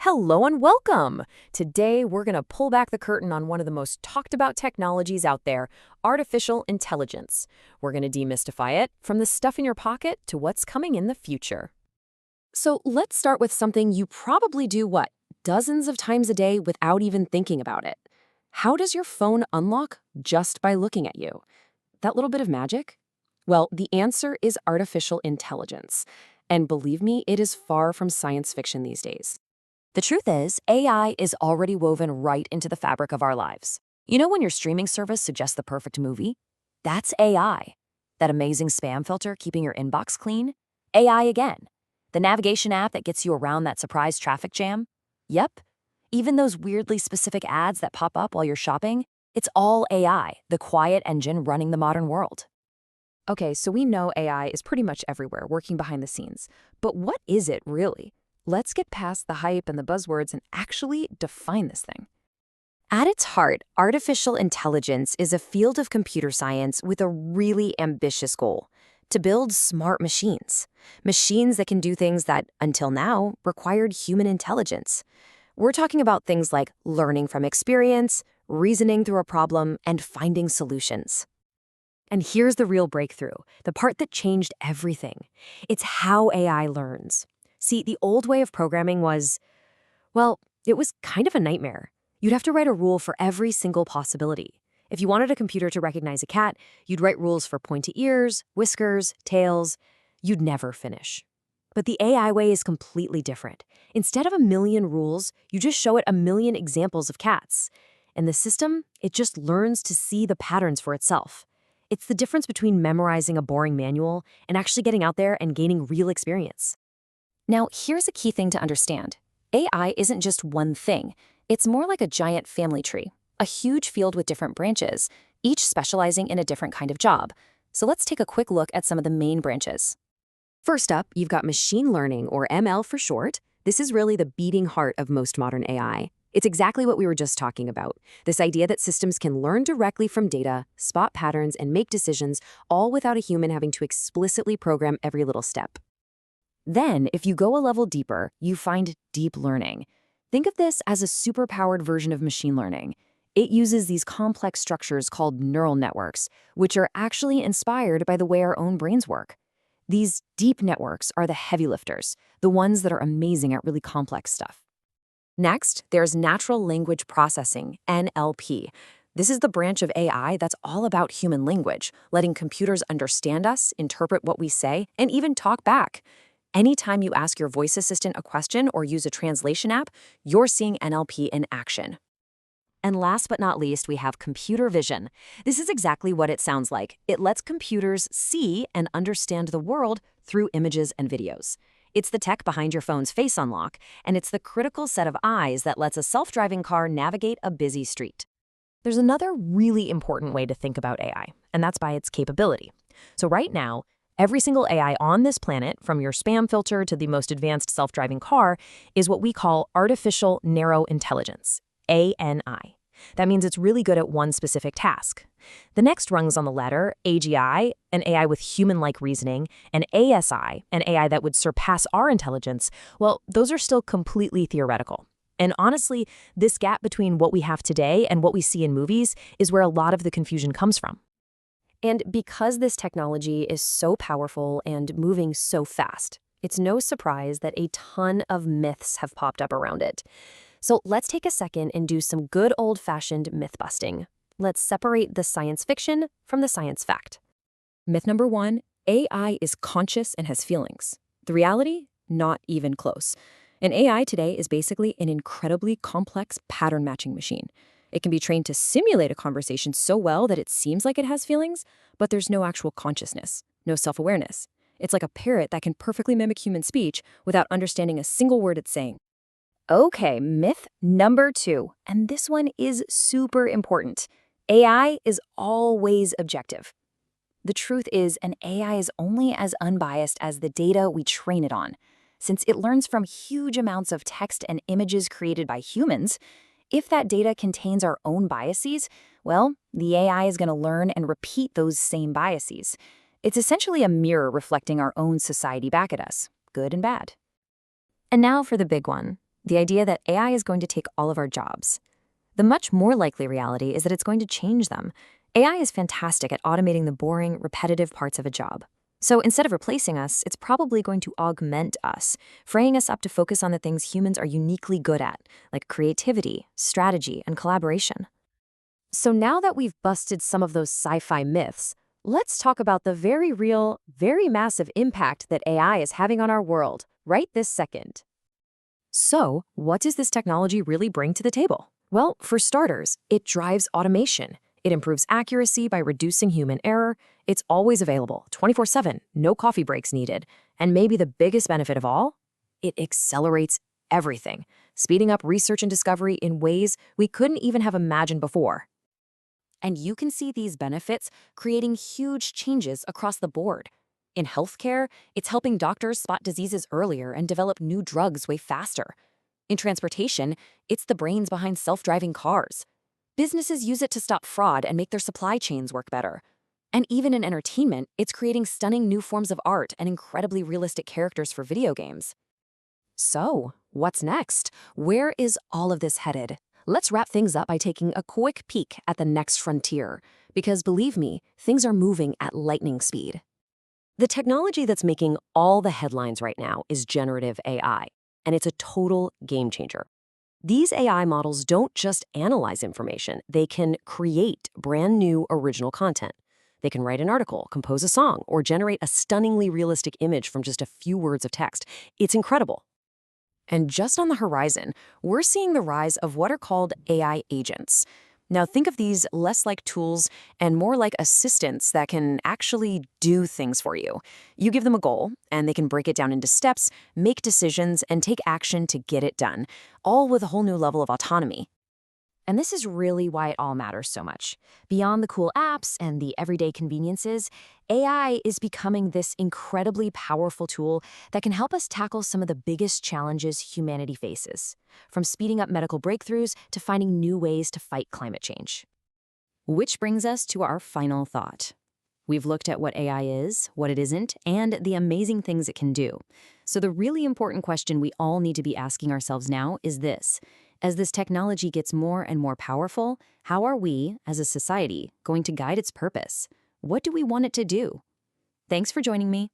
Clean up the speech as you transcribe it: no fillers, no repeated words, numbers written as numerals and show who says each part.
Speaker 1: Hello and welcome! Today, we're going to pull back the curtain on one of the most talked about technologies out there, artificial intelligence. We're going to demystify it, from the stuff in your pocket to what's coming in the future. So let's start with something you probably do, dozens of times a day without even thinking about it. How does your phone unlock just by looking at you? That little bit of magic? Well, the answer is artificial intelligence. And believe me, it is far from science fiction these days. The truth is, AI is already woven right into the fabric of our lives. You know when your streaming service suggests the perfect movie? That's AI. That amazing spam filter keeping your inbox clean? AI again. The navigation app that gets you around that surprise traffic jam? Yep. Even those weirdly specific ads that pop up while you're shopping? It's all AI, the quiet engine running the modern world. Okay, so we know AI is pretty much everywhere, working behind the scenes. But what is it really? Let's get past the hype and the buzzwords and actually define this thing. At its heart, artificial intelligence is a field of computer science with a really ambitious goal: to build smart machines. Machines that can do things that, until now, required human intelligence. We're talking about things like learning from experience, reasoning through a problem, and finding solutions. And here's the real breakthrough, the part that changed everything. It's how AI learns. See, the old way of programming was, well, it was kind of a nightmare. You'd have to write a rule for every single possibility. If you wanted a computer to recognize a cat, you'd write rules for pointy ears, whiskers, tails. You'd never finish. But the AI way is completely different. Instead of a million rules, you just show it a million examples of cats. And the system, it just learns to see the patterns for itself. It's the difference between memorizing a boring manual and actually getting out there and gaining real experience. Now, here's a key thing to understand. AI isn't just one thing. It's more like a giant family tree, a huge field with different branches, each specializing in a different kind of job. So let's take a quick look at some of the main branches. First up, you've got machine learning, or ML for short. This is really the beating heart of most modern AI. It's exactly what we were just talking about, this idea that systems can learn directly from data, spot patterns, and make decisions, all without a human having to explicitly program every little step. Then, if you go a level deeper, you find deep learning. Think of this as a superpowered version of machine learning. It uses these complex structures called neural networks, which are actually inspired by the way our own brains work. These deep networks are the heavy lifters, the ones that are amazing at really complex stuff. Next, there's natural language processing, NLP. This is the branch of AI that's all about human language, letting computers understand us, interpret what we say, and even talk back. Anytime you ask your voice assistant a question or use a translation app, you're seeing NLP in action. And last but not least, we have computer vision. This is exactly what it sounds like. It lets computers see and understand the world through images and videos. It's the tech behind your phone's face unlock, and it's the critical set of eyes that lets a self-driving car navigate a busy street. There's another really important way to think about AI, and that's by its capability. So right now, every single AI on this planet, from your spam filter to the most advanced self-driving car, is what we call artificial narrow intelligence, ANI. That means it's really good at one specific task. The next rungs on the ladder, AGI, an AI with human-like reasoning, and ASI, an AI that would surpass our intelligence, well, those are still completely theoretical. And honestly, this gap between what we have today and what we see in movies is where a lot of the confusion comes from. And because this technology is so powerful and moving so fast, it's no surprise that a ton of myths have popped up around it. So let's take a second and do some good old-fashioned myth-busting. Let's separate the science fiction from the science fact. Myth number 1, AI is conscious and has feelings. The reality? Not even close. An AI today is basically an incredibly complex pattern-matching machine. It can be trained to simulate a conversation so well that it seems like it has feelings, but there's no actual consciousness, no self-awareness. It's like a parrot that can perfectly mimic human speech without understanding a single word it's saying. Okay, myth number 2, and this one is super important. AI is always objective. The truth is, an AI is only as unbiased as the data we train it on. Since it learns from huge amounts of text and images created by humans, if that data contains our own biases, well, the AI is going to learn and repeat those same biases. It's essentially a mirror reflecting our own society back at us, good and bad. And now for the big one. the idea that AI is going to take all of our jobs. The much more likely reality is that it's going to change them. AI is fantastic at automating the boring, repetitive parts of a job. So instead of replacing us, it's probably going to augment us, freeing us up to focus on the things humans are uniquely good at, like creativity, strategy, and collaboration. So now that we've busted some of those sci-fi myths, let's talk about the very real, very massive impact that AI is having on our world right this second. So, what does this technology really bring to the table? Well, for starters, it drives automation. It improves accuracy by reducing human error. It's always available, 24/7, no coffee breaks needed. And maybe the biggest benefit of all? It accelerates everything, speeding up research and discovery in ways we couldn't even have imagined before. And you can see these benefits creating huge changes across the board. In healthcare, it's helping doctors spot diseases earlier and develop new drugs way faster. In transportation, it's the brains behind self-driving cars. Businesses use it to stop fraud and make their supply chains work better. And even in entertainment, it's creating stunning new forms of art and incredibly realistic characters for video games. So, what's next? Where is all of this headed? Let's wrap things up by taking a quick peek at the next frontier, because believe me, things are moving at lightning speed. The technology that's making all the headlines right now is generative AI, and it's a total game changer. These AI models don't just analyze information, they can create brand new original content. They can write an article, compose a song, or generate a stunningly realistic image from just a few words of text. It's incredible. And just on the horizon, we're seeing the rise of what are called AI agents. Now, think of these less like tools and more like assistants that can actually do things for you. You give them a goal, and they can break it down into steps, make decisions, and take action to get it done, all with a whole new level of autonomy. And this is really why it all matters so much. Beyond the cool apps and the everyday conveniences, AI is becoming this incredibly powerful tool that can help us tackle some of the biggest challenges humanity faces, from speeding up medical breakthroughs to finding new ways to fight climate change. Which brings us to our final thought. We've looked at what AI is, what it isn't, and the amazing things it can do. So the really important question we all need to be asking ourselves now is this. As this technology gets more and more powerful, how are we, as a society, going to guide its purpose? What do we want it to do? Thanks for joining me.